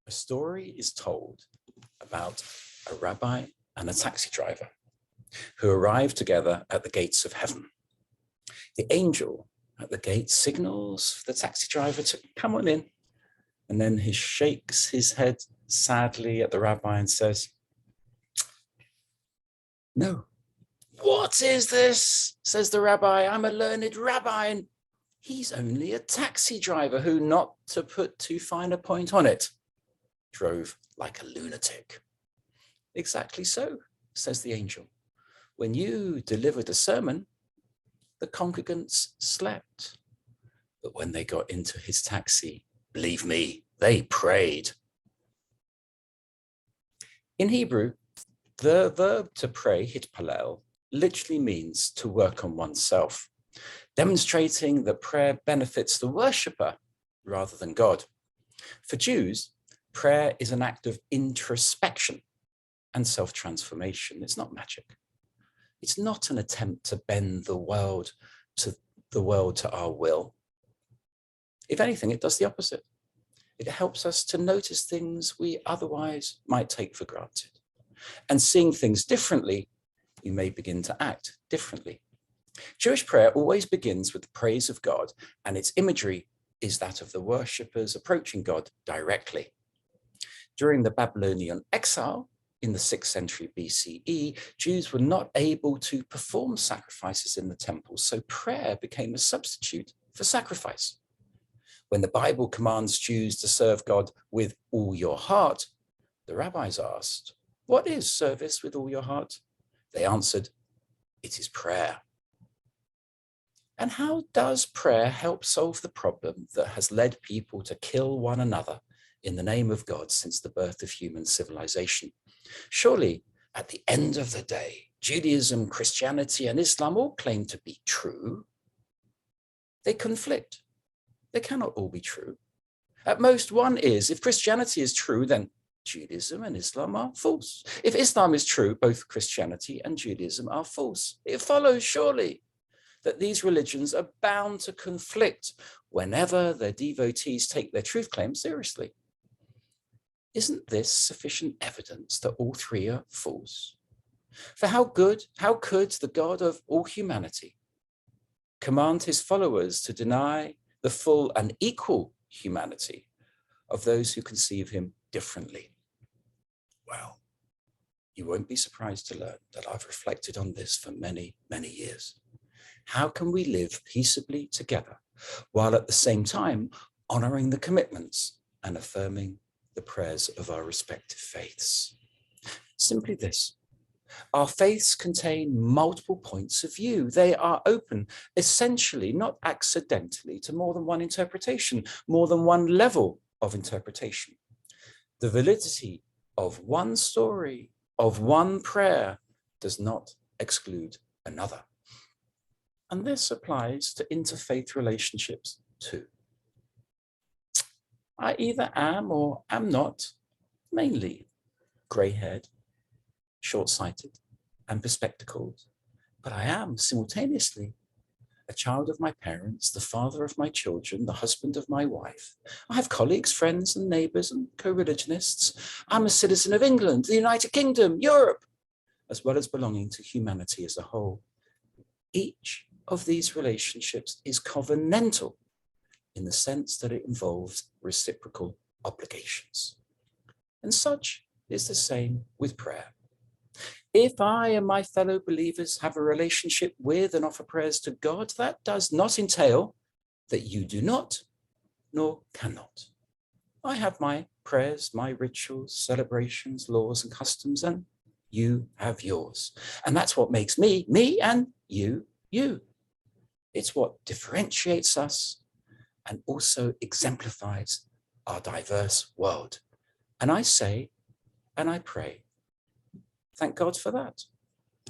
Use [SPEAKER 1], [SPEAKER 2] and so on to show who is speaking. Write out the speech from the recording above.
[SPEAKER 1] A story is told about a rabbi and a taxi driver who arrive together at the gates of heaven. The angel at the gate signals for the taxi driver to come on in, and then he shakes his head sadly at the rabbi and says, "No." "What is this?" says the rabbi. "I'm a learned rabbi, and he's only a taxi driver who, not to put too fine a point on it, drove like a lunatic." "Exactly so," says the angel. "When you delivered a sermon, the congregants slept. But when they got into his taxi, believe me, they prayed." In Hebrew, the verb to pray, hitpalel, literally means to work on oneself, demonstrating that prayer benefits the worshipper rather than God. For Jews, prayer is an act of introspection and self-transformation. It's not magic. It's not an attempt to bend the world to our will. If anything, it does the opposite. It helps us to notice things we otherwise might take for granted. And seeing things differently, you may begin to act differently. Jewish prayer always begins with the praise of God, and its imagery is that of the worshippers approaching God directly. During the Babylonian exile in the 6th century BCE, Jews were not able to perform sacrifices in the temple, so prayer became a substitute for sacrifice. When the Bible commands Jews to serve God with all your heart, the rabbis asked, "What is service with all your heart?" They answered, "It is prayer." And how does prayer help solve the problem that has led people to kill one another in the name of God since the birth of human civilization? Surely, at the end of the day, Judaism, Christianity, and Islam all claim to be true. They conflict. They cannot all be true. At most, one is. If Christianity is true, then Judaism and Islam are false. If Islam is true, both Christianity and Judaism are false. It follows, surely, that these religions are bound to conflict whenever their devotees take their truth claims seriously. Isn't this sufficient evidence that all three are false? For how could the God of all humanity command his followers to deny the full and equal humanity of those who conceive him differently? Well, you won't be surprised to learn that I've reflected on this for many, many years. How can we live peaceably together while at the same time honoring the commitments and affirming the prayers of our respective faiths? Simply this: our faiths contain multiple points of view. They are open, essentially, not accidentally, to more than one interpretation, more than one level of interpretation. The validity of one story, of one prayer, does not exclude another. And this applies to interfaith relationships too. I either am or am not mainly grey-haired, short-sighted, and bespectacled, but I am simultaneously a child of my parents, the father of my children, the husband of my wife. I have colleagues, friends, and neighbors, and co-religionists. I'm a citizen of England, the United Kingdom, Europe, as well as belonging to humanity as a whole. Each of these relationships is covenantal in the sense that it involves reciprocal obligations. And such is the same with prayer. If I and my fellow believers have a relationship with and offer prayers to God, that does not entail that you do not, nor cannot. I have my prayers, my rituals, celebrations, laws, and customs, and you have yours. And that's what makes me, me, and you, you. It's what differentiates us and also exemplifies our diverse world. And I say, and I pray, thank God for that.